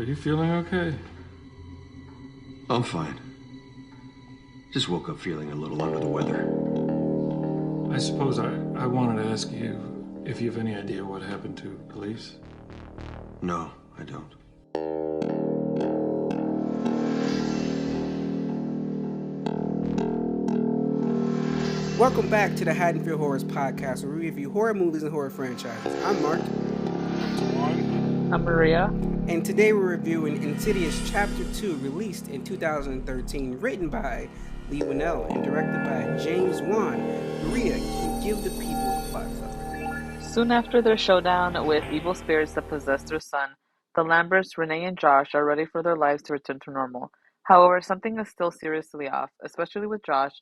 you feeling okay? I'm fine. Just woke up feeling a little under the weather. I suppose I wanted to ask you if you have any idea what happened to police? No, I don't. Welcome back to the Haddonfield Horrors podcast, where we review horror movies and horror franchises. I'm Mark, I'm Maria. and today we're reviewing Insidious Chapter 2, released in 2013, written by Lee Winnell and directed by James Wan. Maria, can you give the people a plot summary? Soon after their showdown with evil spirits that possess their son, the Lamberts, Renee, and Josh are ready for their lives to return to normal. However, something is still seriously off, especially with Josh,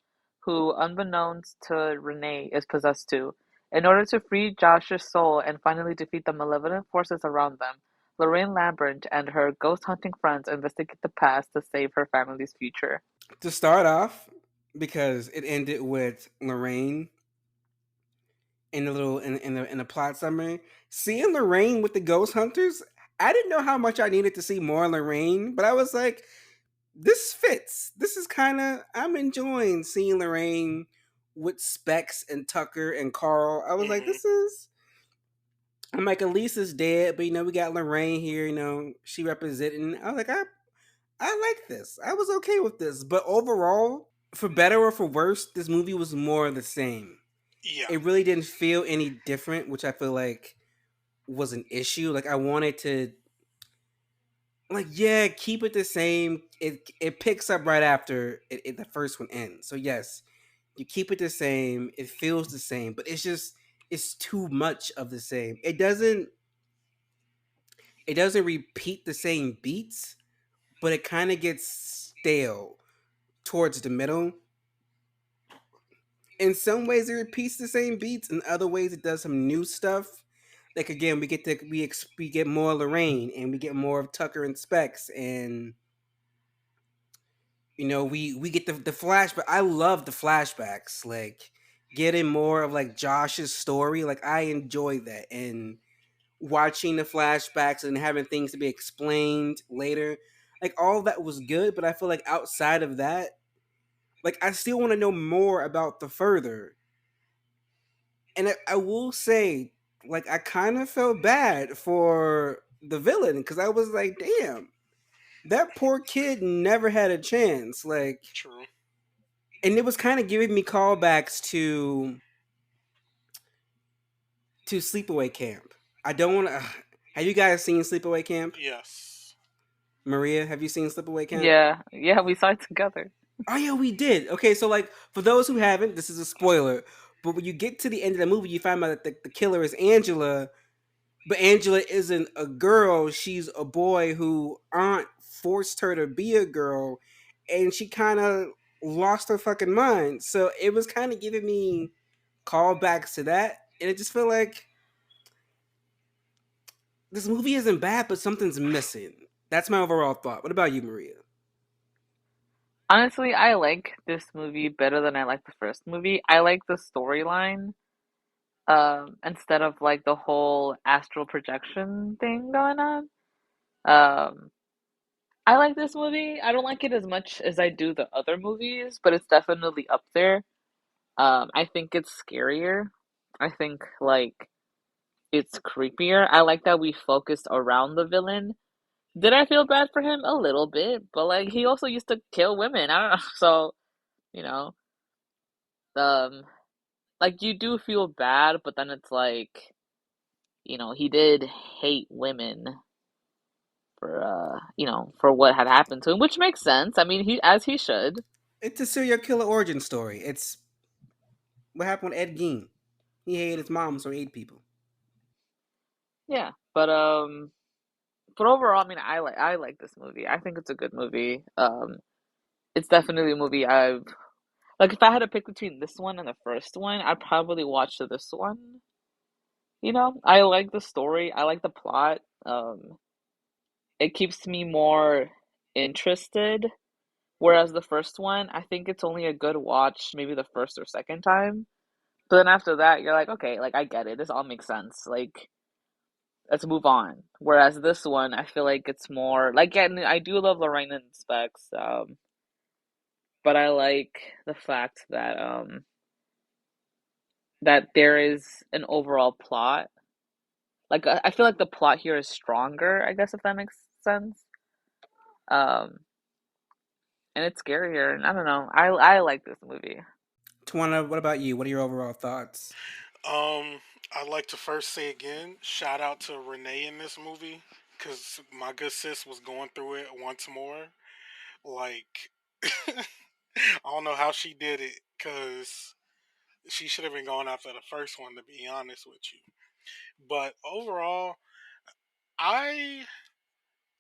who, unbeknownst to Renee, is possessed too. In order to free Josh's soul and finally defeat the malevolent forces around them, Lorraine Lambert and her ghost hunting friends investigate the past to save her family's future. To start off, because it ended with Lorraine in the little in the plot summary, seeing Lorraine with the ghost hunters, I didn't know how much I needed to see more Lorraine, but I was like, this fits. This is kind of, I'm enjoying seeing Lorraine with Specs and Tucker and Carl. I was like, I'm like, Elisa's dead, but we got Lorraine here. She representing. I was like, I like this. I was okay with this, but overall, for better or for worse, this movie was more of the same. Yeah. It really didn't feel any different, which I feel like was an issue. Like, I wanted to, keep it the same. It picks up right after the first one ends. So yes, you keep it the same. It feels the same, but it's too much of the same. It doesn't repeat the same beats, but it kind of gets stale towards the middle. In some ways, it repeats the same beats. In other ways, it does some new stuff. Like, again, we get more Lorraine, and we get more of Tucker and Specs, and we get the flashback. I love the flashbacks, like getting more of like Josh's story. Like, I enjoy that, and watching the flashbacks and having things to be explained later, like, all that was good. But I feel like outside of that, like, I still want to know more about the further. And I will say, like, I kind of felt bad for the villain, because I was like, damn, that poor kid never had a chance. Like, True. and it was kind of giving me callbacks to Sleepaway Camp. I don't want to. Have you guys seen Sleepaway Camp? Yes. Maria, have you seen Sleepaway Camp? Yeah, we saw it together. Oh yeah, we did. Okay, so, like, for those who haven't, this is a spoiler. But when you get to the end of the movie, you find out that the killer is Angela. But Angela isn't a girl. She's a boy who aunt forced her to be a girl. And she kind of lost her fucking mind. So it was kind of giving me callbacks to that. And it just felt like this movie isn't bad, but something's missing. That's my overall thought. What about you, Maria? Honestly, I like this movie better than I like the first movie. I like the storyline, instead of like the whole astral projection thing going on. Um, I like this movie. I don't like it as much as I do the other movies, but it's definitely up there. I think it's scarier. I think like it's creepier. I like that we focused around the villain. Did I feel bad for him? A little bit, but like he also used to kill women. I don't know. So, you know, um, like you do feel bad, but then it's like, he did hate women for for what had happened to him, which makes sense. I mean, he should. It's a serial killer origin story. It's what happened with Ed Gein. He hated his mom, so he ate people. Yeah, but overall, I mean, I like this movie. I think it's a good movie. It's definitely a movie I've like. If I had to pick between this one and the first one, I'd probably watch this one. I like the story. I like the plot. It keeps me more interested. Whereas the first one, I think it's only a good watch, maybe the first or second time. But then after that, you're like, okay, like I get it. This all makes sense. Like, let's move on. Whereas this one, I feel like it's more like, yeah, and I do love Lorraine and Specs, but I like the fact that there is an overall plot. Like I feel like the plot here is stronger, I guess if that makes sense. Um, and it's scarier, and I don't know. I like this movie. Twana, what about you? What are your overall thoughts? I'd like to first say again, shout out to Renee in this movie, because my good sis was going through it once more. Like, I don't know how she did it, because she should have been going after the first one, to be honest with you. But overall, I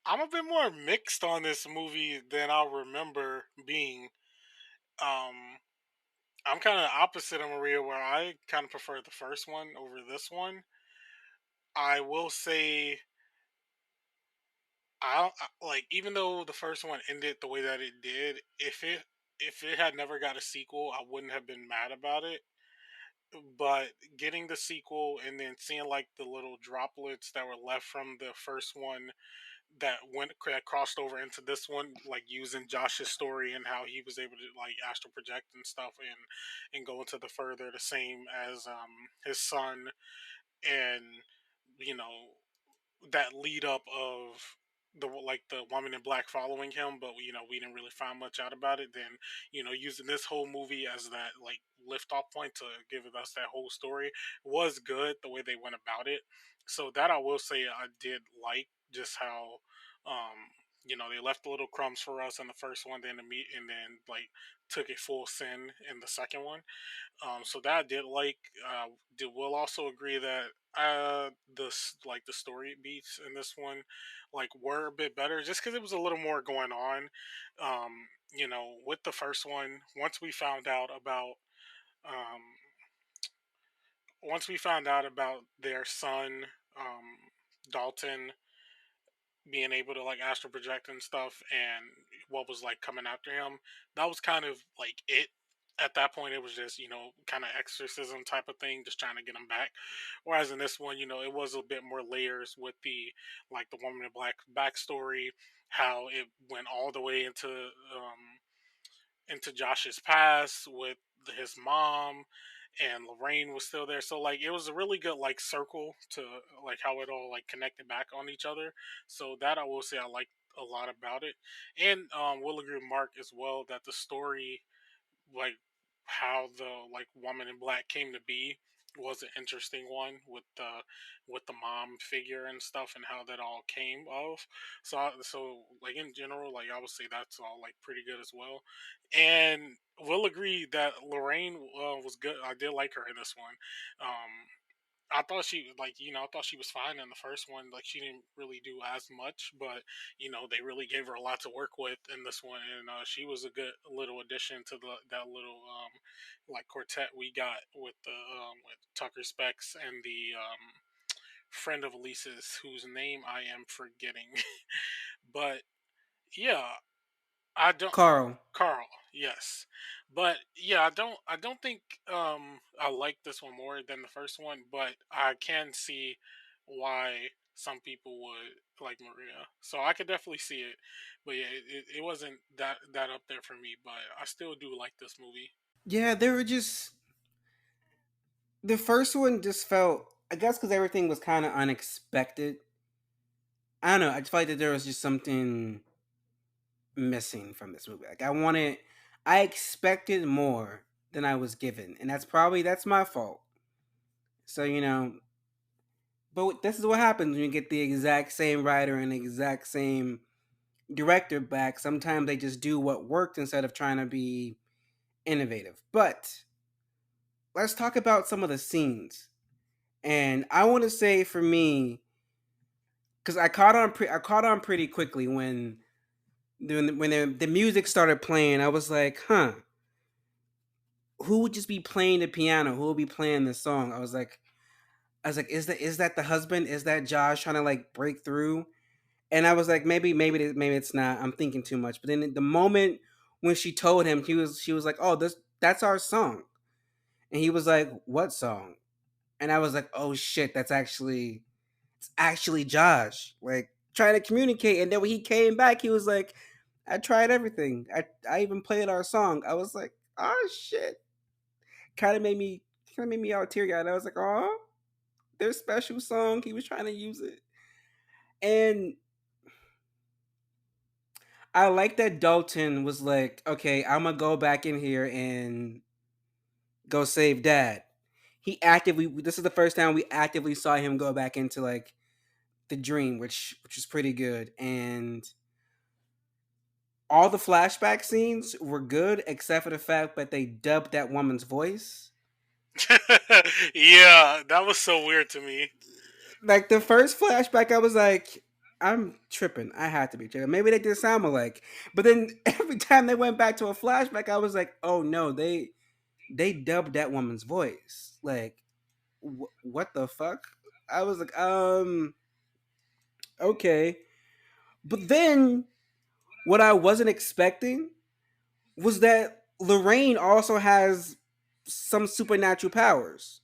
I'm a bit more mixed on this movie than I remember being. Um, I'm kind of opposite of Maria, where I kind of prefer the first one over this one. I will say, like, even though the first one ended the way that it did, if it had never got a sequel, I wouldn't have been mad about it. But getting the sequel and then seeing like the little droplets that were left from the first one that crossed over into this one, like using Josh's story and how he was able to like astral project and stuff, and go into the further the same as his son, and you know that lead up of the woman in black following him, but we didn't really find much out about it. Then using this whole movie as that like lift off point to give us that whole story was good the way they went about it. So that I will say I did like just how they left the little crumbs for us in the first one, then the meat, and then like took a full sin in the second one. So that I did like. Will also agree that the story beats in this one like were a bit better, just because it was a little more going on. With the first one, um, once we found out about their son, Dalton, being able to like astral project and stuff, and what was like coming after him, that was kind of like it. At that point, it was just kind of exorcism type of thing, just trying to get him back. Whereas in this one, it was a bit more layers with the woman in black backstory, how it went all the way into Josh's past with his mom, and Lorraine was still there. So like it was a really good like circle to like how it all like connected back on each other. So that I will say I like a lot about it. And will agree with Mark as well that the story, like how the like woman in black came to be, was an interesting one with the mom figure and stuff, and how that all came of. So like in general, like I would say that's all like pretty good as well. And we'll agree that Lorraine was good. I did like her in this one. I thought I thought she was fine in the first one. Like she didn't really do as much, but they really gave her a lot to work with in this one, and she was a good little addition to that little like quartet we got with Tucker Specs and the friend of Elise's, whose name I am forgetting. But yeah, I don't. Carl. Carl, yes, but yeah, I don't think I like this one more than the first one, but I can see why some people would like Maria. So I could definitely see it, but yeah, it wasn't that up there for me. But I still do like this movie. Yeah, they were just the first one just felt, I guess because everything was kind of unexpected. I don't know. I just felt like that there was just something missing from this movie. Like I expected more than I was given, and that's my fault. So but this is what happens when you get the exact same writer and the exact same director back. Sometimes they just do what worked instead of trying to be innovative. But let's talk about some of the scenes. And I want to say for me, because I caught on pretty quickly when the music started playing. I was like, huh, who would just be playing the piano? Who would be playing the song? I was like, is that the husband? Is that Josh trying to like break through? And I was like, maybe it's not. I'm thinking too much. But then the moment when she told him, she was like, oh, that's our song. And he was like, what song? And I was like, oh shit, that's actually it's actually Josh, like trying to communicate. And then when he came back, he was like, I tried everything. I even played our song. I was like, oh shit. Kind of made me all teary eyed. I was like, oh, their special song. He was trying to use it. And I like that Dalton was like, okay, I'm gonna go back in here and go save Dad. He actively. This is the first time we actively saw him go back into like the dream, which is pretty good. And all the flashback scenes were good, except for the fact that they dubbed that woman's voice. Yeah, that was so weird to me. Like the first flashback, I was like, I'm tripping. I had to be tripping. Maybe they did sound alike. But then every time they went back to a flashback, I was like, oh no, they dubbed that woman's voice. Like, what the fuck? I was like, okay. But then what I wasn't expecting was that Lorraine also has some supernatural powers,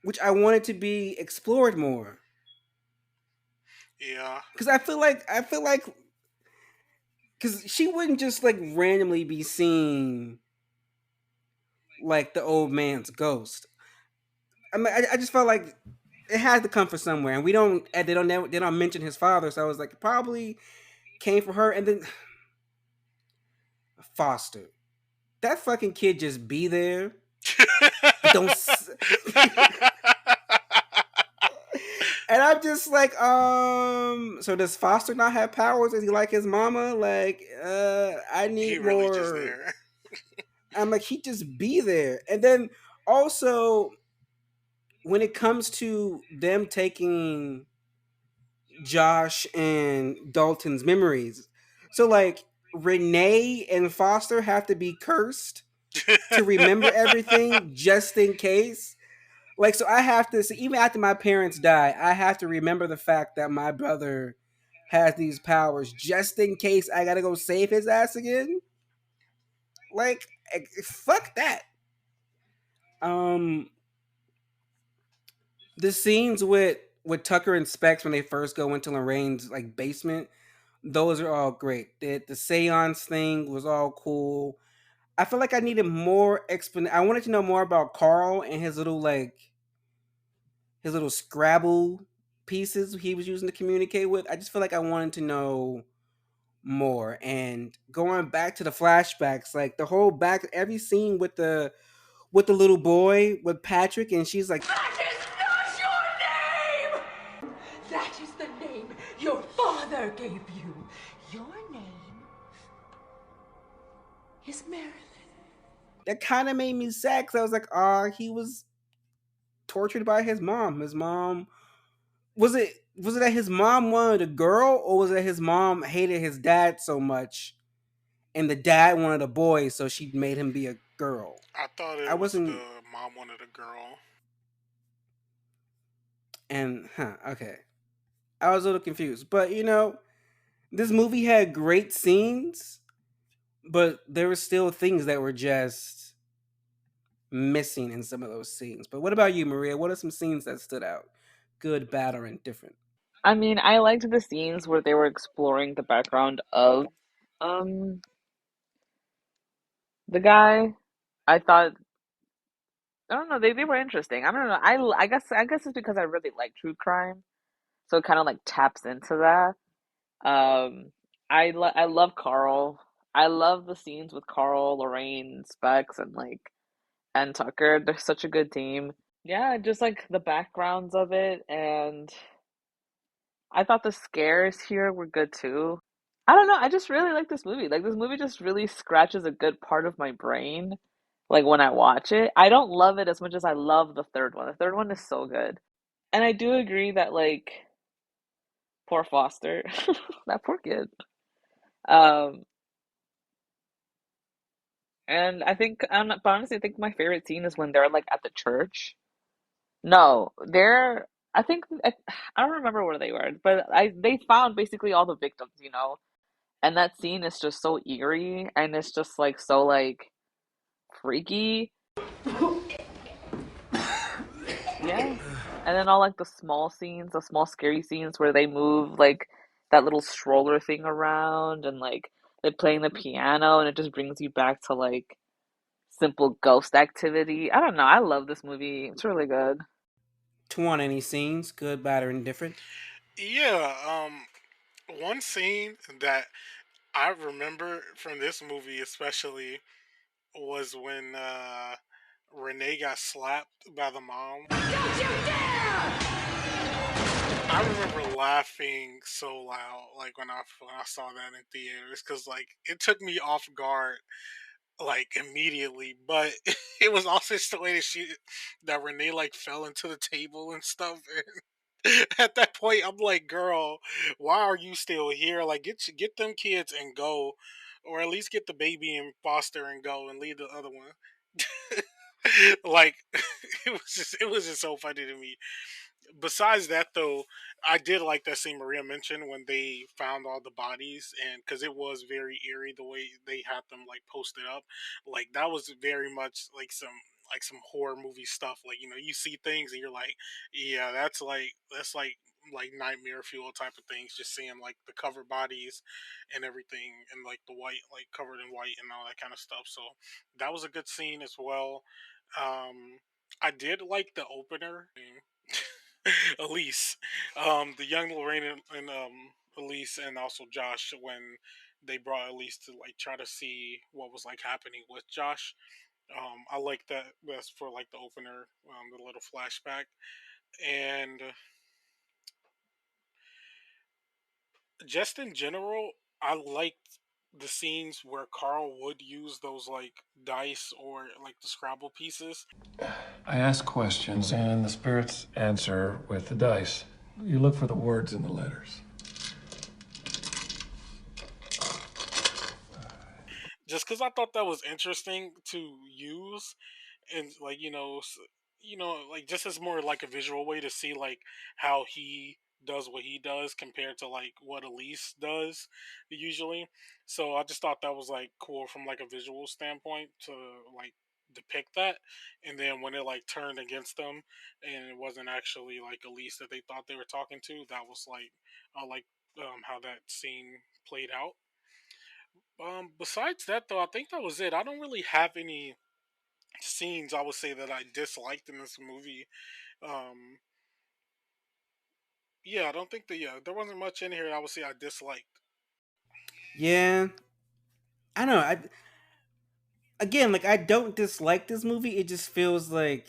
which I wanted to be explored more. Yeah. Because I feel like because she wouldn't just like randomly be seen like the old man's ghost. I mean, I just felt like it had to come from somewhere, and we don't. And they don't mention his father, so I was like, it probably came from her. And then Foster, that fucking kid just be there, but don't. And I'm just like, so does Foster not have powers? Is he like his mama? Like, I He need really just more. there. I'm like, he just be there. And then also, when it comes to them taking Josh and Dalton's memories, so like Renee and Foster have to be cursed to remember everything just in case. Like, so I have to, so even after my parents die, I have to remember the fact that my brother has these powers just in case I gotta go save his ass again. Like, fuck that. Um, the scenes with Tucker and Specs when they first go into Lorraine's like basement, those are all great. The seance thing was all cool. I feel like I needed more explanation. I wanted to know more about Carl and his little Scrabble pieces he was using to communicate with. I just feel like I wanted to know more. And going back to the flashbacks, like the whole back every scene with the little boy with Patrick, and she's like, That is not your name! That is the name your father gave you. Your name is Marilyn. that kind of made me sad because I was like, ah, he was tortured by his mom. His mom was it that his mom wanted a girl, or was it his mom hated his dad so much and the dad wanted a boy, so she made him be a girl? I thought I it was wasn't. the mom wanted a girl. And okay, I was a little confused, but this movie had great scenes, but there were still things that were just missing in some of those scenes. But what about you, Maria? What are some scenes that stood out? Good, bad, or indifferent? I mean, I liked the scenes where they were exploring the background of um the guy. I thought I don't know, they were interesting. I don't know. I guess it's because I really like true crime, so it kind of like taps into that. I love Carl. I love the scenes with Carl, Lorraine, Specs, and and Tucker. They're such a good team. Yeah, just like the backgrounds of it, and I thought the scares here were good too. I don't know, I just really like this movie. Like this movie just really scratches a good part of my brain. Like when I watch it, I don't love it as much as I love the third one. The third one is so good. And I do agree that poor Foster, that poor kid. Um, and but honestly, I think my favorite scene is when they're like at the church. No, I don't remember where they were, but they found basically all the victims. And that scene is just so eerie and it's just like so freaky. Yeah. And then all like the small scenes, the small scary scenes where they move like that little stroller thing around and like they're playing the piano and it just brings you back to like simple ghost activity. I don't know. I love this movie. It's really good. Tuan, any scenes, good, bad, or indifferent? Yeah, one scene that I remember from this movie especially was when Renee got slapped by the mom. Don't you dare! I remember laughing so loud, like when I saw that in theaters, because like it took me off guard, like immediately. But it was also just the way that Renee like fell into the table and stuff. And at that point, I'm like, girl, why are you still here? Like, get them kids and go, or at least get the baby in foster and go, and leave the other one. Like, it was just so funny to me. Besides that, though, I did like that scene Maria mentioned when they found all the bodies, and because it was very eerie the way they had them like posted up, like that was very much like some horror movie stuff. Like you see things and you're like, yeah, that's like nightmare fuel type of things. Just seeing like the covered bodies and everything, and like the white, like covered in white and all that kind of stuff. So that was a good scene as well. I did like the opener. Elise, the young Lorraine and Elise, and also Josh when they brought Elise to like try to see what was like happening with Josh. I like that. That's for like the opener, the little flashback, and just in general, I liked the scenes where Carl would use those like dice or like the Scrabble pieces. I ask questions, and the spirits answer with the dice. You look for the words in the letters. Just because I thought that was interesting to use, and like like just as more like a visual way to see like how he does what he does compared to like what Elise does usually. So I just thought that was like cool from like a visual standpoint to like depict that. And then when it like turned against them and it wasn't actually like Elise that they thought they were talking to, that was like I like how that scene played out. Besides that though, I think that was it. I don't really have any scenes I would say that I disliked in this movie. Um, yeah, I don't think that there wasn't much in here I would say I disliked. Yeah, I don't know. Again, like I don't dislike this movie. It just feels like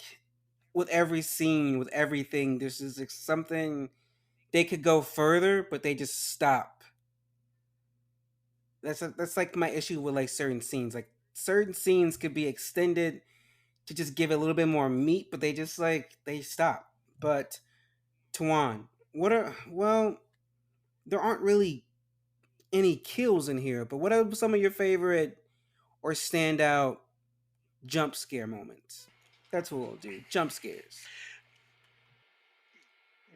with every scene, with everything, there's just like something they could go further, but they just stop. That's like my issue with like certain scenes. Like certain scenes could be extended to just give it a little bit more meat, but they just like they stop. But Tuan, what are well, there aren't really any kills in here, but what are some of your favorite or standout jump scare moments? That's what we'll do. Jump scares.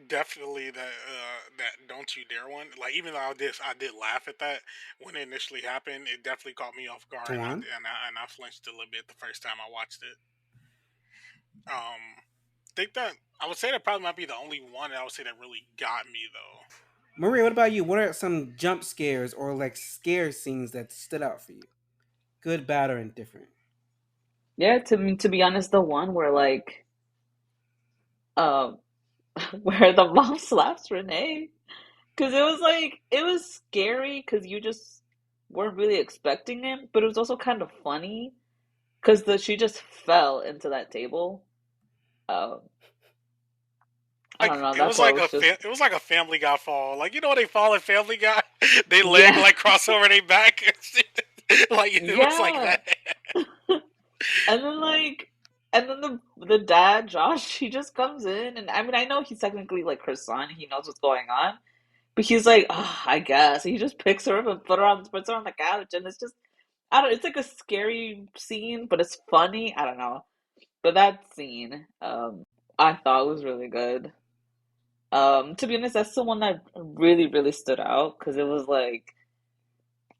Definitely that don't you dare one. Like even though I did laugh at that when it initially happened, it definitely caught me off guard, and Tuan. I flinched a little bit the first time I watched it. Think that I would say that probably might be the only one that I would say that really got me though. Maria, what about you? What are some jump scares or like scare scenes that stood out for you? Good, bad, or indifferent? Yeah, to be honest, the one where like um where the mom slaps Renee. Because it was like, it was scary because you just weren't really expecting it, but it was also kind of funny because she just fell into that table. Um, I Like don't know, that part was just, it was like a Family Guy fall. Like when they fall in Family Guy, they leg yeah, like cross over their back. And shit. Like it was like yeah. that. And then like, and then the dad, Josh, he just comes in, and I mean, I know he's technically like her son, he knows what's going on, but he's like, oh, I guess. He just picks her up and puts her on the couch, and it's just, I don't. It's like a scary scene, but it's funny. I don't know. But that scene, I thought was really good. To be honest, that's the one that really, really stood out because it was like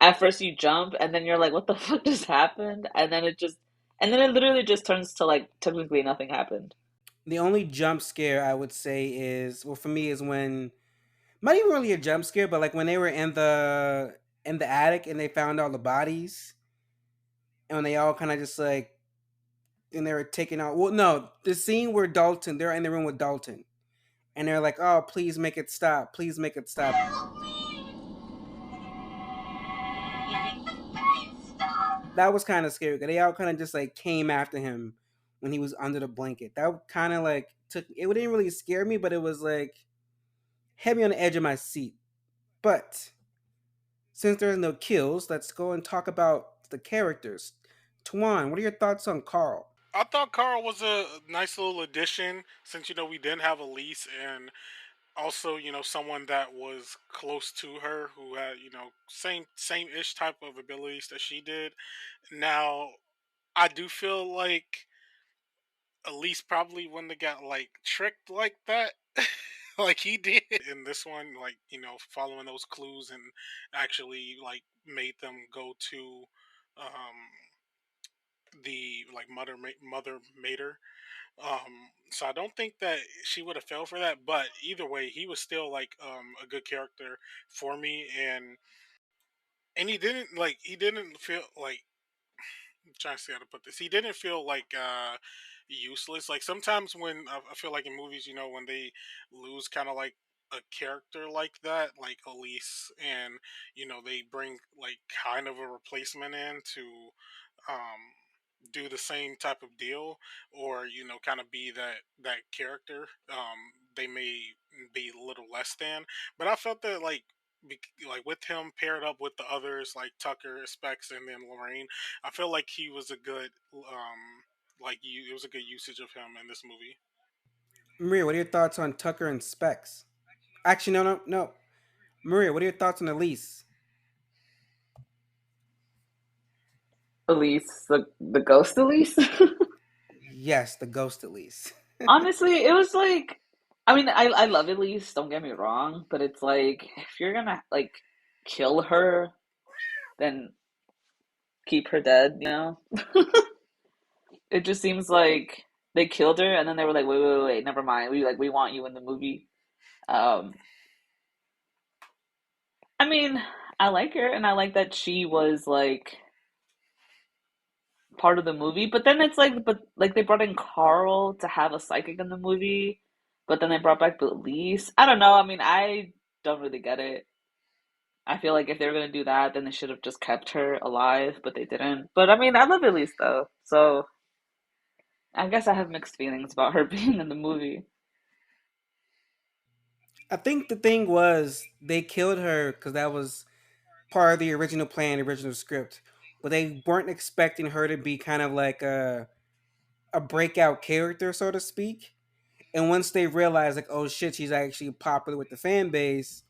at first you jump and then you're like, what the fuck just happened? And then it literally just turns to like technically nothing happened. The only jump scare I would say is, well, for me, is when, not even really a jump scare, but like when they were in the attic and they found all the bodies, and when they all kind of just like, and they were taking out. Well, no, the scene where Dalton, they're in the room with Dalton, and they're like, "Oh, please make it stop! Please make it stop!" That was kind of scary. 'Cause they all kind of just like came after him when he was under the blanket. That kind of like took it. Didn't really scare me, but it was like had me on the edge of my seat. But since there's no kills, let's go and talk about the characters. Tuan, what are your thoughts on Carl? I thought Carl was a nice little addition since we didn't have Elise, and also someone that was close to her who had same ish type of abilities that she did. Now I do feel like Elise probably wouldn't have got like tricked like that. Like he did in this one, like following those clues and actually like made them go to the like mother mater. So I don't think that she would have fell for that, but either way, he was still like a good character for me, and he didn't feel like, I'm trying to see how to put this. He didn't feel like useless. Like sometimes when I feel like in movies, when they lose kind of like a character like that, like Elise, and they bring like kind of a replacement in to um do the same type of deal, or kind of be that character, they may be a little less than. But I felt that like with him paired up with the others like Tucker, Specs, and then Lorraine, I feel like he was a good it was a good usage of him in this movie. Maria, what are your thoughts on Tucker and Specs? Actually, no, no, no. Maria, what are your thoughts on Elise? Elise, the ghost Elise. Yes, the ghost Elise. Honestly, it was like, I mean, I love Elise, don't get me wrong, but it's like if you're gonna like kill her, then keep her dead, you know? It just seems like they killed her and then they were like, wait, never mind. We want you in the movie. Um, I mean, I like her and I like that she was like part of the movie, but then it's like, but like they brought in Carl to have a psychic in the movie, but then they brought back Elise. I don't know. I mean, I don't really get it. I feel like if they were gonna do that, then they should have just kept her alive, but they didn't. But I mean, I love Elise though, so I guess I have mixed feelings about her being in the movie. I think the thing was they killed her because that was part of the original plan, the original script, but they weren't expecting her to be kind of like a breakout character, so to speak. And once they realized, like, oh shit, she's actually popular with the fan base.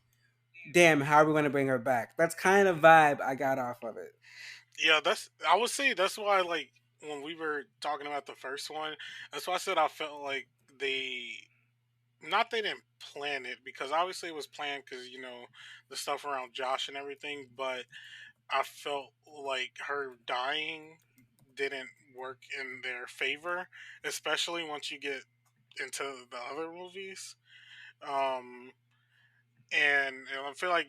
Damn, how are we going to bring her back? That's kind of vibe I got off of it. Yeah, that's I would say that's why like when we were talking about the first one, that's why I said I felt like they not they didn't plan it, because obviously it was planned because the stuff around Josh and everything, but I felt like her dying didn't work in their favor, especially once you get into the other movies. Um, and I feel like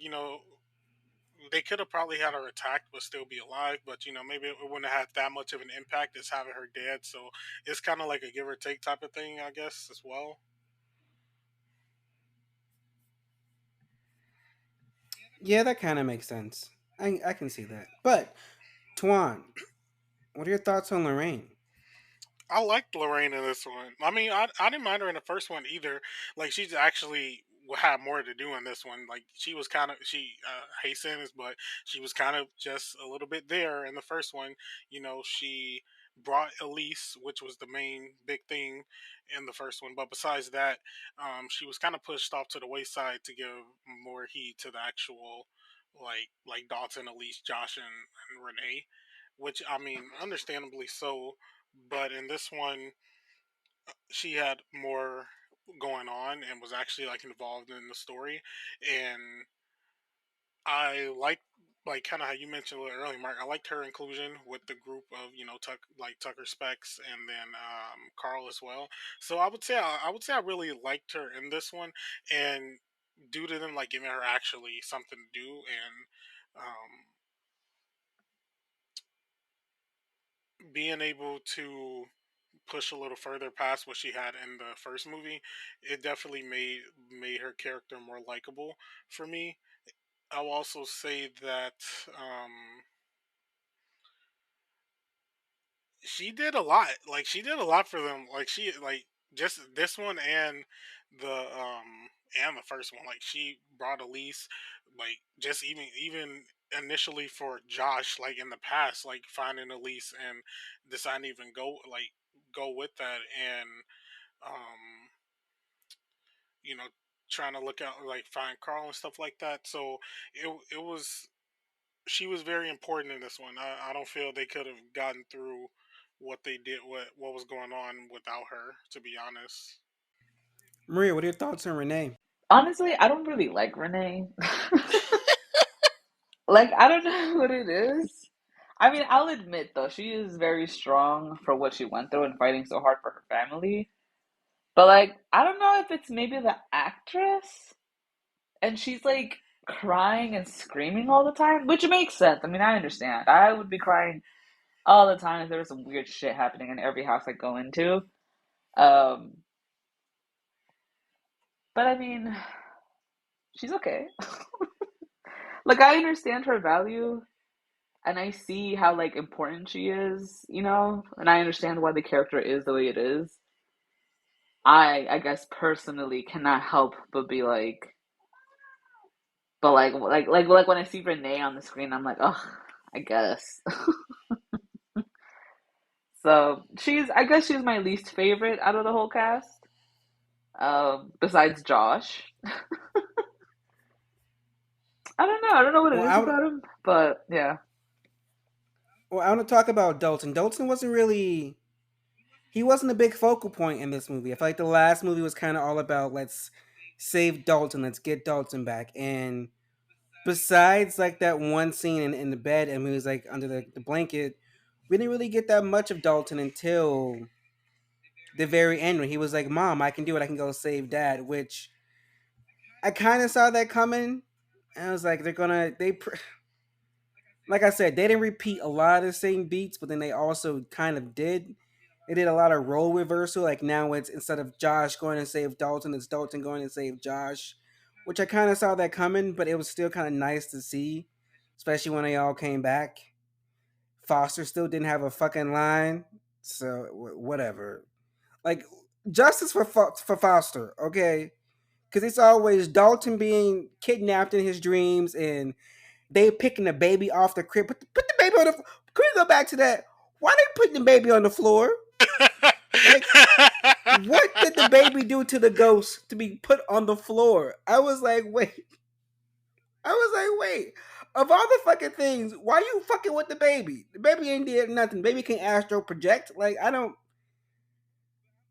they could have probably had her attacked but still be alive, but maybe it wouldn't have had that much of an impact as having her dead. So it's kind of like a give or take type of thing, I guess, as well. Yeah, that kind of makes sense. I can see that. But, Tuan, what are your thoughts on Lorraine? I liked Lorraine in this one. I mean, I didn't mind her in the first one either. Like she's actually had more to do in this one. Like she was kind of she hastens, but she was kind of just a little bit there in the first one. She brought Elise, which was the main big thing in the first one. But besides that, she was kind of pushed off to the wayside to give more heed to the actual like Dalton, Elise, Josh, and Renee. Which I mean, understandably so, but in this one she had more going on and was actually like involved in the story, and I like. like kind of how you mentioned a little earlier, Mark. I liked her inclusion with the group of Tucker Specs and then Carl as well. So I would say I really liked her in this one, and due to them like giving her actually something to do and being able to push a little further past what she had in the first movie, it definitely made her character more likable for me. I'll also say that she did a lot. Like she did a lot for them. Like she like just this one and the first one. Like she brought Elise, like just even initially for Josh, like in the past, like finding Elise and deciding to even go with that and um you know trying to look out like find Carl and stuff like that. So it was she was very important in this one. I don't feel they could have gotten through what they did, what was going on without her. To be honest, Maria, what are your thoughts on Renee? Honestly, I don't really like Renee. Like, I don't know what it is. I mean, I'll admit though, she is very strong for what she went through and fighting so hard for her family. But like, I don't know if it's maybe the actress and she's like crying and screaming all the time, which makes sense. I mean, I understand. I would be crying all the time if there was some weird shit happening in every house I go into. Um, but I mean, she's okay. Like, I understand her value and I see how like important she is, and I understand why the character is the way it is. I guess personally cannot help but be like, but like when I see Renee on the screen, I'm like, oh, I guess. So I guess she's my least favorite out of the whole cast. Besides Josh. I don't know what it Well, is about him, but yeah. I want to talk about Dalton. Dalton wasn't really he wasn't a big focal point in this movie. I feel like the last movie was kind of all about let's save Dalton, let's get Dalton back. And besides like that one scene in the bed and he was like under the blanket, we didn't really get that much of Dalton until the very end when he was like, "Mom, I can do it. I can go save Dad," which I kind of saw that coming. And I was like, like I said, they didn't repeat a lot of the same beats, but then they also kind of did. They did a lot of role reversal. Like now it's instead of Josh going to save Dalton, it's Dalton going to save Josh, which I kind of saw that coming, but it was still kind of nice to see, especially when they all came back. Foster still didn't have a fucking line, so whatever. Like justice for Foster, okay? Because it's always Dalton being kidnapped in his dreams and they picking the baby off the crib. Put the baby on the. Can we go back to that? Why they putting the baby on the floor? Like, what did the baby do to the ghost to be put on the floor? I was like, wait. I was like, wait. Of all the fucking things, why you fucking with the baby? The baby ain't did nothing. Baby can astral project. Like, I don't.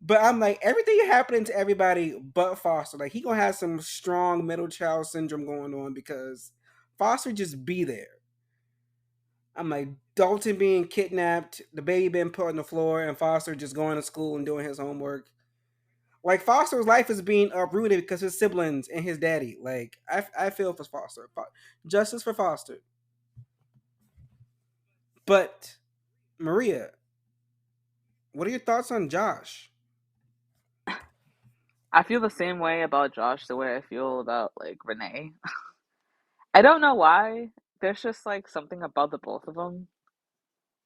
But I'm like, everything happening to everybody but Foster. Like, he gonna have some strong middle child syndrome going on because Foster just be there. I'm like Dalton being kidnapped, the baby being put on the floor, and Foster just going to school and doing his homework. Like Foster's life is being uprooted because his siblings and his daddy. Like I feel for Foster, justice for Foster. But Maria, what are your thoughts on Josh? I feel the same way about Josh the way I feel about like Renee. I don't know why. There's just like something about the both of them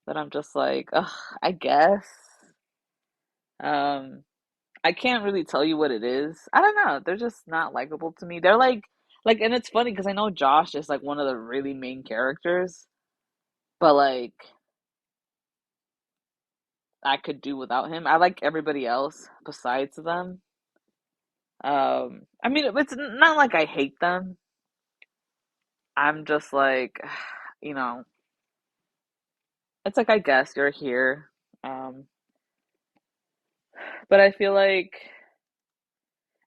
that I'm just like, ugh, I guess. Um, I can't really tell you what it is. I don't know. They're just not likable to me. They're and it's funny because I know Josh is like one of the really main characters, but like I could do without him. I like everybody else besides them. I mean, it's not like I hate them. I'm just like, you know, it's like I guess you're here. Um, but I feel like,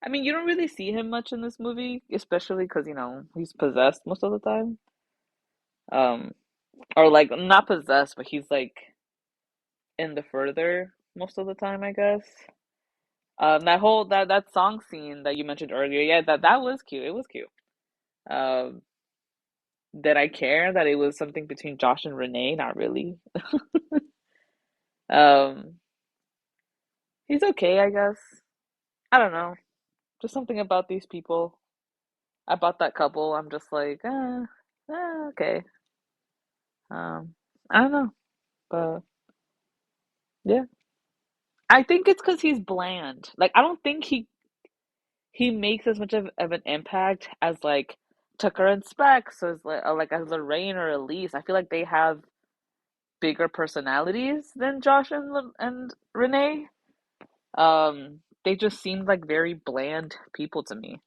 I mean, you don't really see him much in this movie, especially because he's possessed most of the time. Um, or like not possessed, but he's like in the further most of the time, I guess. That whole that song scene that you mentioned earlier, yeah, that was cute. It was cute. Um, did I care that it was something between Josh and Renee? Not really. Um, he's okay, I guess. I don't know. Just something about these people, about that couple. I'm just like, okay. Um, I don't know, but yeah, I think it's because he's bland. Like, I don't think he makes as much of an impact as like Tucker and Specs, or like as Lorraine or Elise. I feel like they have bigger personalities than Josh and Renee. They just seemed like very bland people to me.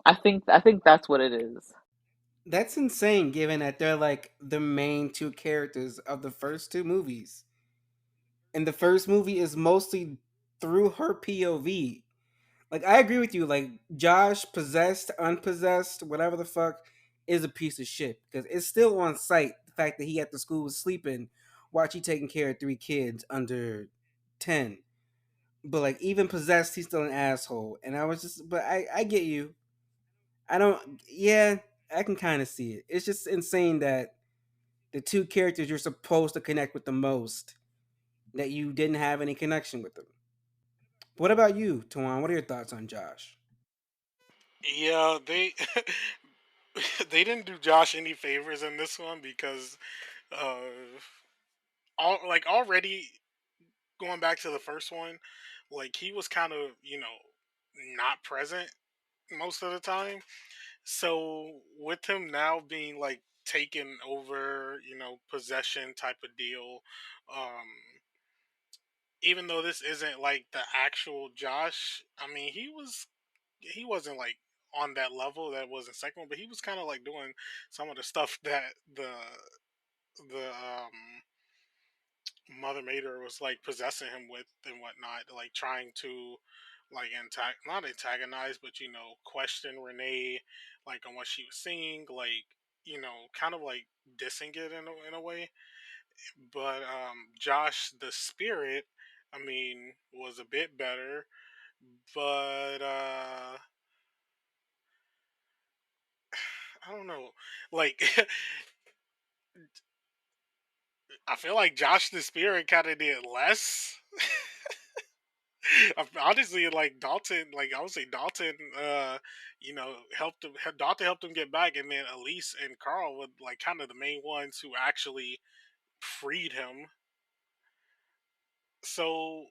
I think that's what it is. That's insane, given that they're like the main two characters of the first two movies. And the first movie is mostly through her POV. Like, I agree with you. Like, Josh, possessed, unpossessed, whatever the fuck, is a piece of shit. Because it's still on site, the fact that he at the school was sleeping while she taking care of three kids under 10. But, like, even possessed, he's still an asshole. And I was just, but I get you. I don't, yeah, I can kind of see it. It's just insane that the two characters you're supposed to connect with the most, that you didn't have any connection with them. What about you, Tawan? What are your thoughts on Josh? Yeah, they they didn't do Josh any favors in this one because uh already going back to the first one, like he was kind of, not present most of the time. So with him now being like taken over, possession type of deal, um even though this isn't like the actual Josh, I mean, he wasn't like on that level that was in second one, but he was kind of like doing some of the stuff that the Mother Mater was like possessing him with and whatnot, like trying to like not antagonize, but question Renee like on what she was seeing, like kind of like dissing it in a way. But Josh the Spirit, I mean, was a bit better, but I don't know, like I feel like Josh the Spirit kind of did less. Honestly, like Dalton, like I would say Dalton, helped him. Dalton helped him get back, and then Elise and Carl were like kind of the main ones who actually freed him. So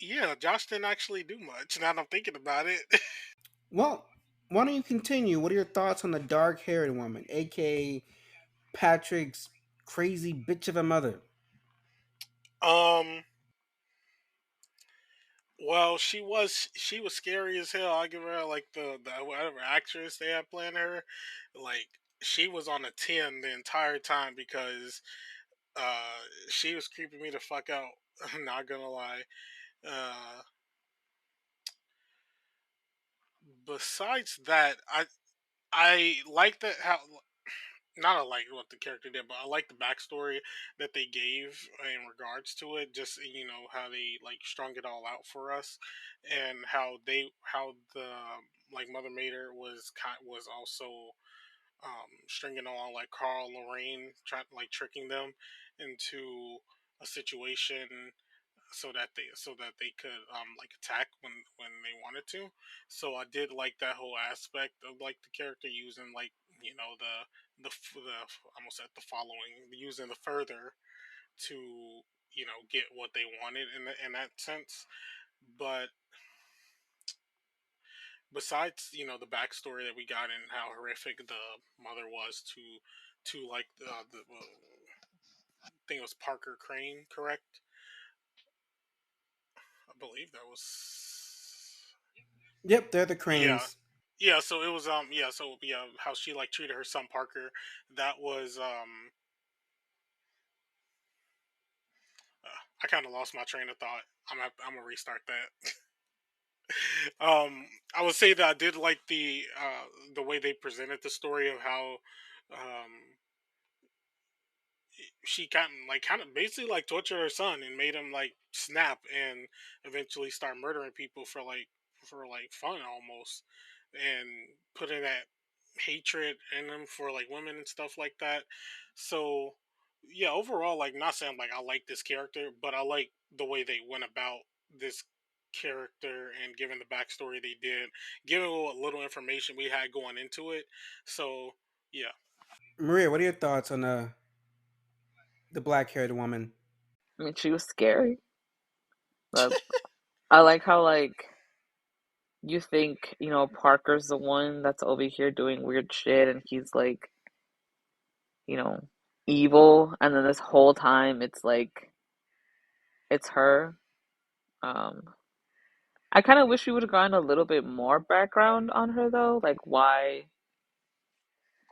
yeah, Josh didn't actually do much. Now that I'm thinking about it. Well, why don't you continue? What are your thoughts on the dark haired woman, aka Patrick's crazy bitch of a mother? um. Well, she was scary as hell. I give her like the whatever actress they had playing her, like she was on a 10 the entire time because she was creeping me the fuck out. I'm not gonna lie. Uh, Besides that, I like that how not I like what the character did, but I like the backstory that they gave in regards to it. Just how they like strung it all out for us, and how the like Mother Mater was also stringing along like Carl, Lorraine, trying like tricking them into a situation so that they could like attack when they wanted to. So I did like that whole aspect of like the character using like the I almost said the following, using the further to get what they wanted in that sense. But besides the backstory that we got and how horrific the mother was to like the I think it was Parker Crane, correct? I believe that was. Yep, they're the Yeah. cranes. Yeah, so it was yeah, how she like treated her son Parker. That was I kind of lost my train of thought. I'm gonna restart that. I would say that I did like the way they presented the story of how um she kind of basically like tortured her son and made him like snap and eventually start murdering people for like fun almost, and putting that hatred in them for like women and stuff like that. So yeah, overall, like, not saying like I like this character, but I like the way they went about this character and given the backstory they did, given what little information we had going into it. So yeah. Maria, what are your thoughts on the black haired woman? I mean, she was scary. But I like how like you think, Parker's the one that's over here doing weird shit and he's like, you know, evil, and then this whole time it's like it's her. Um I kind of wish we would have gotten a little bit more background on her though, like why.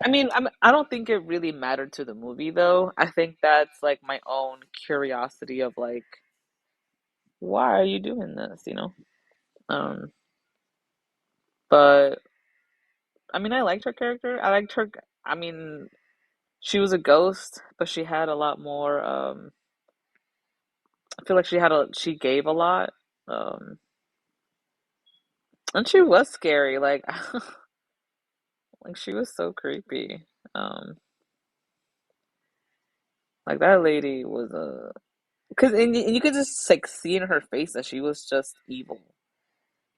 I don't think it really mattered to the movie though. I think that's like my own curiosity of like, why are you doing this? Um, but I liked her character. I liked her. I mean, she was a ghost, but she had a lot more. I feel like she gave a lot. Um, and she was scary. Like, like she was so creepy. Um, like that lady was a. Cause and you could just like see in her face that she was just evil.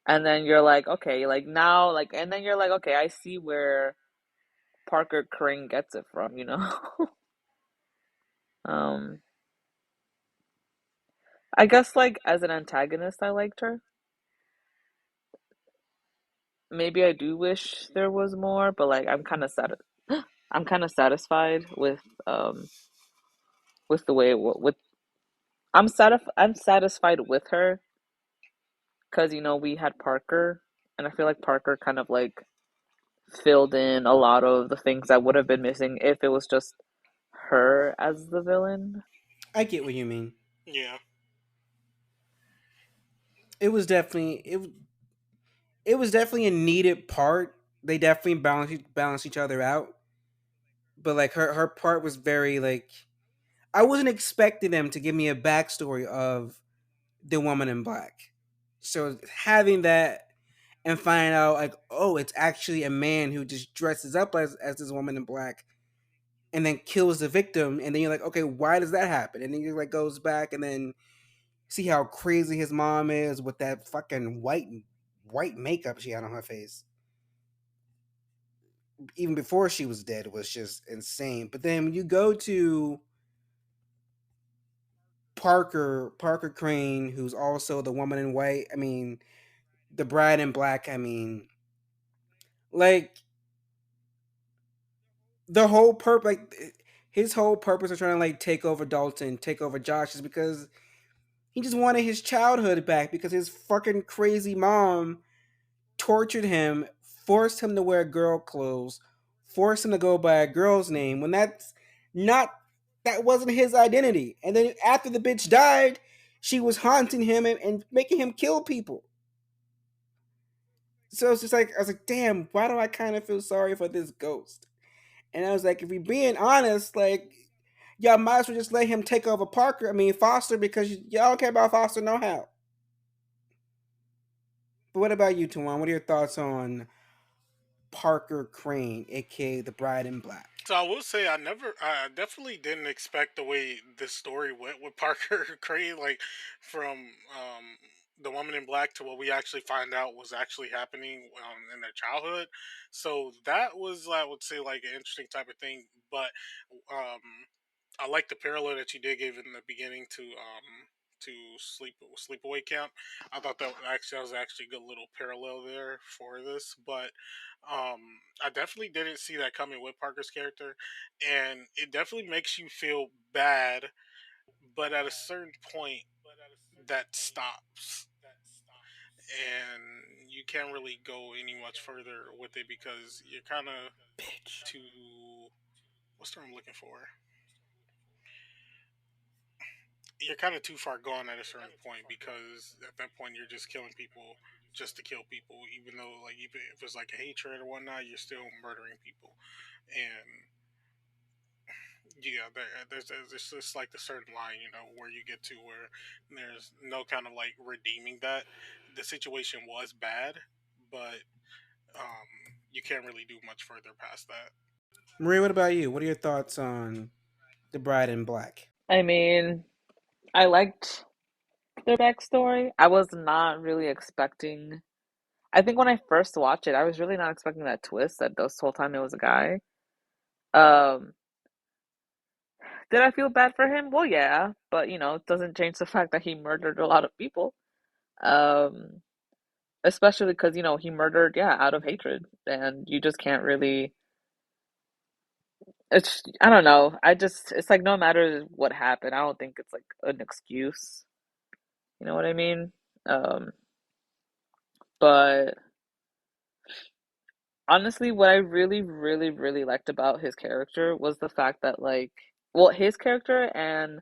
And then you're like, okay, like now, like, and then you're like, okay, I see where Parker Crane gets it from. Um, I guess like as an antagonist, I liked her. Maybe I do wish there was more, but like I'm kind of satisfied with the way with I'm satisfied with her because we had Parker, and I feel like Parker kind of like filled in a lot of the things that would have been missing if it was just her as the villain. I get what you mean. Yeah. It was definitely it was definitely a needed part. They definitely balance each other out. But like her part was very like I wasn't expecting them to give me a backstory of the woman in black. So having that and find out like, oh, it's actually a man who just dresses up as this woman in black and then kills the victim, and then you're like, okay, why does that happen? And then you like goes back and then see how crazy his mom is with that fucking white makeup she had on her face. Even before she was dead was just insane. But then when you go to Parker Crane, who's also the woman in white, I mean, the bride in black, I mean, like the whole purpose, like his whole purpose of trying to like take over Dalton, take over Josh, is because he just wanted his childhood back because his fucking crazy mom tortured him, forced him to wear girl clothes, forced him to go by a girl's name when not that wasn't his identity. And then after the bitch died, she was haunting him and making him kill people. So it's just like I was like, damn, why do I kind of feel sorry for this ghost? And I was like, if we're being honest, like y'all might as well just let him take over Parker. I mean Foster, because y'all don't care about Foster no how. But what about you, Tawan? What are your thoughts on Parker Crane, aka the Bride in Black? So I will say I definitely didn't expect the way this story went with Parker Crane, like from the Woman in Black to what we actually find out was actually happening in their childhood. So that was, I would say, like an interesting type of thing. But um, I like the parallel that you did give in the beginning to sleepaway camp. I thought that was actually a good little parallel there for this, but I definitely didn't see that coming with Parker's character, and it definitely makes you feel bad, but at a certain point that stops, and you can't really go any much further with it because you're kind of Bitch. too, what's the term I'm looking for, you're kind of too far gone at a certain point, because at that point you're just killing people just to kill people, even though, like, even if it's like a hatred or whatnot, you're still murdering people. And Yeah, there's just like the certain line, where you get to where there's no kind of like redeeming that. The situation was bad, but um, you can't really do much further past that. Maria, what about you? What are your thoughts on The Bride in Black? I mean, I liked their backstory. I was not really expecting. I think when I first watched it, I was really not expecting that twist that this whole time it was a guy. Um, did I feel bad for him? Well, yeah, but it doesn't change the fact that he murdered a lot of people. Um, Especially because he murdered, yeah, out of hatred, and you just can't really. It's I don't know. It's like no matter what happened, I don't think it's like an excuse. You know what I mean? Um, but honestly, what I really, really, really liked about his character was the fact that well, his character and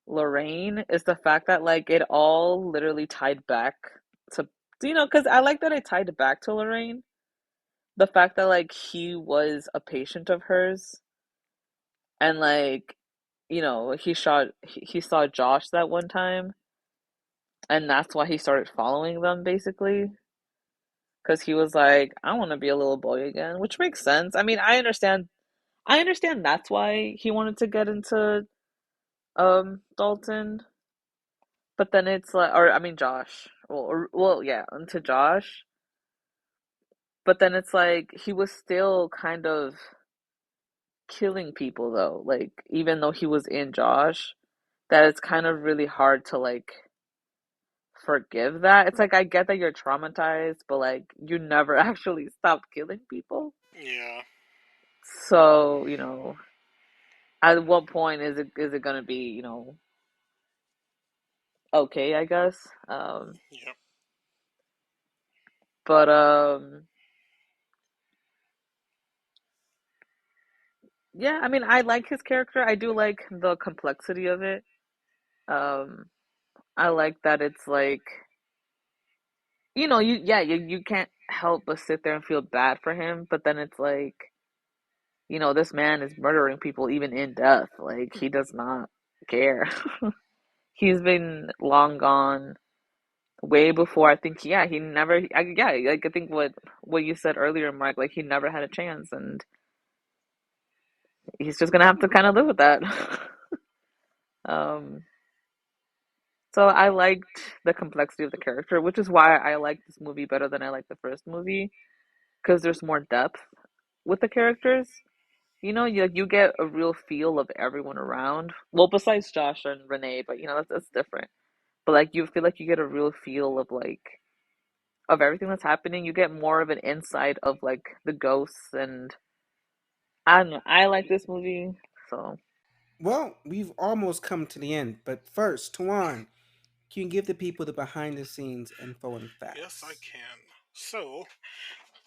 Lorraine is the fact that it all literally tied back to because I like that it tied back to Lorraine. The fact that he was a patient of hers and he saw Josh that one time and that's why he started following them basically because he was like, I want to be a little boy again, which makes sense. I mean, I understand that's why he wanted to get into Dalton, but then it's like, or I mean Josh, well yeah, into Josh, but then it's like he was still kind of killing people though, like even though he was in Josh, that it's kind of really hard to forgive that. It's like I get that you're traumatized, but you never actually stopped killing people. Yeah, So, at what point is it gonna be, okay, I guess. yep. But yeah, I mean I like his character. I do like the complexity of it. Um I like that it's like you can't help but sit there and feel bad for him, but then it's like, this man is murdering people even in death. Like he does not care. He's been long gone way before I think he never I think what you said earlier, Mark, like he never had a chance and he's just gonna have to kind of live with that. um so I liked the complexity of the character, which is why I like this movie better than I like the first movie because there's more depth with the characters. You get a real feel of everyone around. Well, besides Josh and Renee, but that's different. But you feel like you get a real feel of everything that's happening. You get more of an insight of the ghosts, and I don't know. I like this movie, so Well, we've almost come to the end, but first, Tuan, can you give the people the behind the scenes info and Yes, I facts? can. So,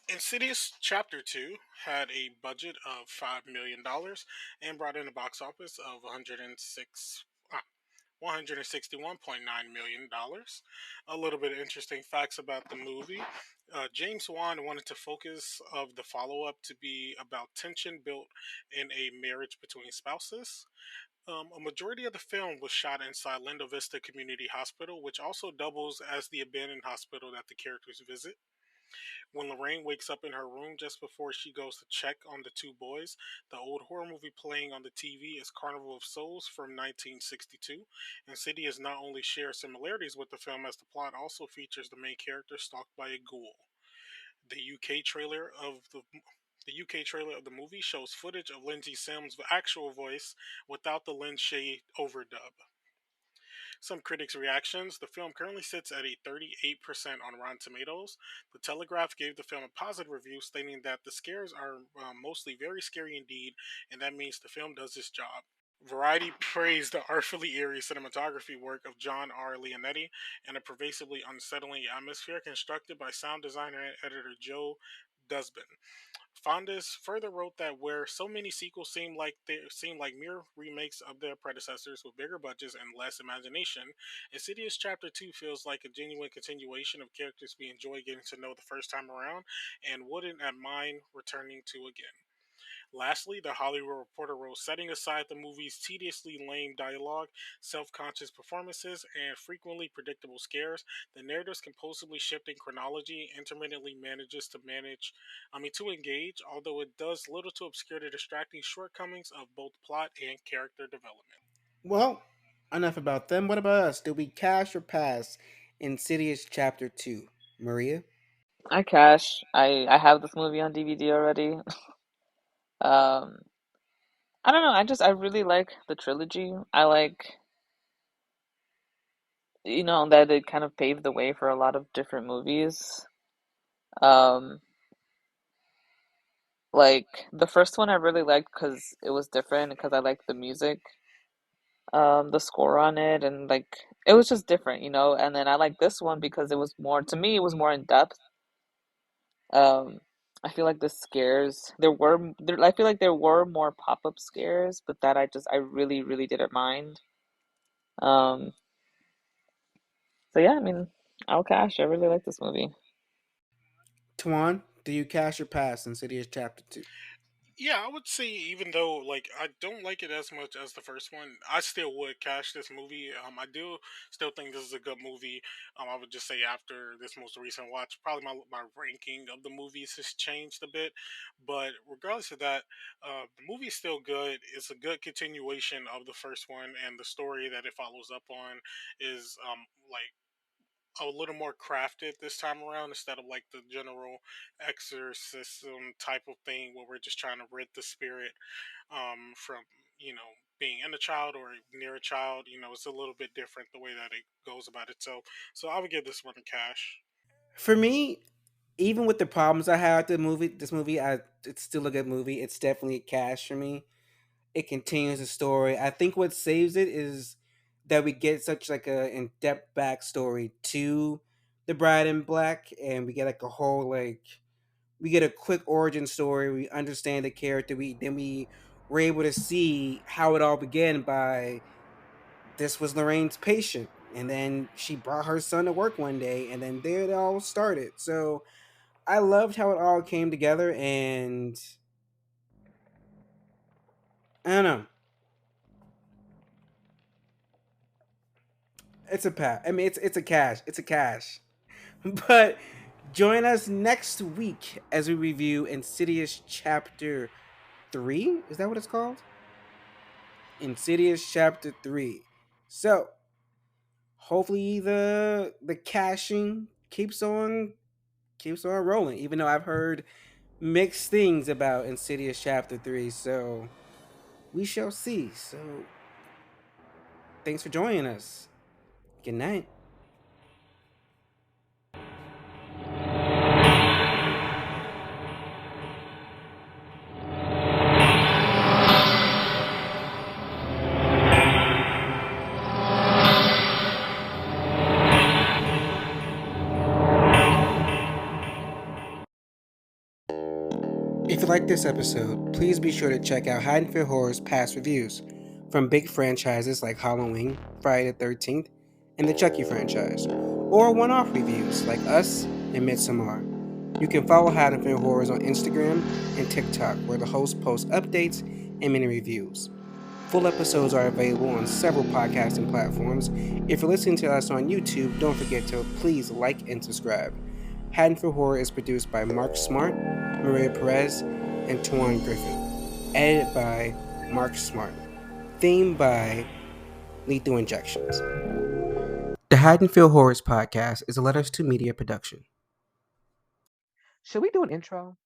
Insidious Chapter 2 had a budget of $5 million and brought in a box office of 161.9 million dollars. A little bit of interesting facts about the movie. James Wan wanted to focus of the follow-up to be about tension built in a marriage between spouses. A majority of the film was shot inside Linda Vista Community Hospital, which also doubles as the abandoned hospital that the characters visit. When Lorraine wakes up in her room just before she goes to check on the two boys, the old horror movie playing on the TV is Carnival of Souls from 1962. And Insidious not only shares similarities with the film, as the plot also features the main character stalked by a ghoul. The UK trailer of the UK trailer of the movie shows footage of Lindsay Sims' actual voice without the Lin Shay overdub. Some critics' reactions: the film currently sits at a 38% on Rotten Tomatoes. The Telegraph gave the film a positive review, stating that the scares are mostly very scary indeed, and that means the film does its job. Variety praised the artfully eerie cinematography work of John R. Leonetti and a pervasively unsettling atmosphere constructed by sound designer and editor Joe Dusbin. Fondas further wrote that where so many sequels seem like mere remakes of their predecessors with bigger budgets and less imagination, Insidious Chapter 2 feels like a genuine continuation of characters we enjoy getting to know the first time around and wouldn't mind returning to again. Lastly, the Hollywood Reporter wrote, setting aside the movie's tediously lame dialogue, self-conscious performances, and frequently predictable scares, the narrative's compulsively shifting chronology intermittently manages to engage, although it does little to obscure the distracting shortcomings of both plot and character development. Well, enough about them. What about us? Did we cash or pass Insidious Chapter 2? Maria? I cash. I have this movie on DVD already. Um, I don't know. I really like the trilogy. I like, that it kind of paved the way for a lot of different movies. Um, like the first one I really liked because it was different because I liked the music, the score on it, and like it was just different. And then I like this one because it was more, to me, it was more in depth. Um, I feel like the scares I feel like there were more pop-up scares, but that I really, really didn't mind. Um, so yeah, I mean, I'll cash. I really like this movie. Tuan, do you cash or pass Insidious Chapter 2? Yeah, I would say even though like I don't like it as much as the first one, I still would catch this movie. I do still think this is a good movie. I would just say after this most recent watch, probably my ranking of the movies has changed a bit. But regardless of that, the movie is still good. It's a good continuation of the first one, and the story that it follows up on is like a little more crafted this time around instead of like the general exorcism type of thing where we're just trying to rid the spirit from being in a child or near a child. It's a little bit different the way that it goes about it. So I would give this one a cash. For me, even with the problems I had with this movie, it's still a good movie. It's definitely a cash for me. It continues the story. I think what saves it is that we get such like a in-depth backstory to the Bride in Black, and we get like a whole like we get a quick origin story. We understand the character. We were able to see how it all began by this was Lorraine's patient, and then she brought her son to work one day, and then there it all started. So I loved how it all came together, and I don't know. It's a pass. I mean, it's a cash. It's a cash. But join us next week as we review Insidious Chapter 3. Is that what it's called? Insidious Chapter 3. So, hopefully the caching keeps on rolling, even though I've heard mixed things about Insidious Chapter 3. So, we shall see. So, thanks for joining us. Good night. If you like this episode, please be sure to check out Haddonfield Horror's past reviews from big franchises like Halloween, Friday the 13th, and the Chucky franchise, or one off reviews like Us and Midsommar. You can follow Haddonfield Horrors on Instagram and TikTok, where the host posts updates and mini reviews. Full episodes are available on several podcasting platforms. If you're listening to us on YouTube, don't forget to please like and subscribe. Haddonfield Horror is produced by Mark Smart, Maria Perez, and Tuan Griffin. Edited by Mark Smart. Theme by Lethal Injections. The Haddonfield Horrors podcast is a Letters to Media production. Should we do an intro?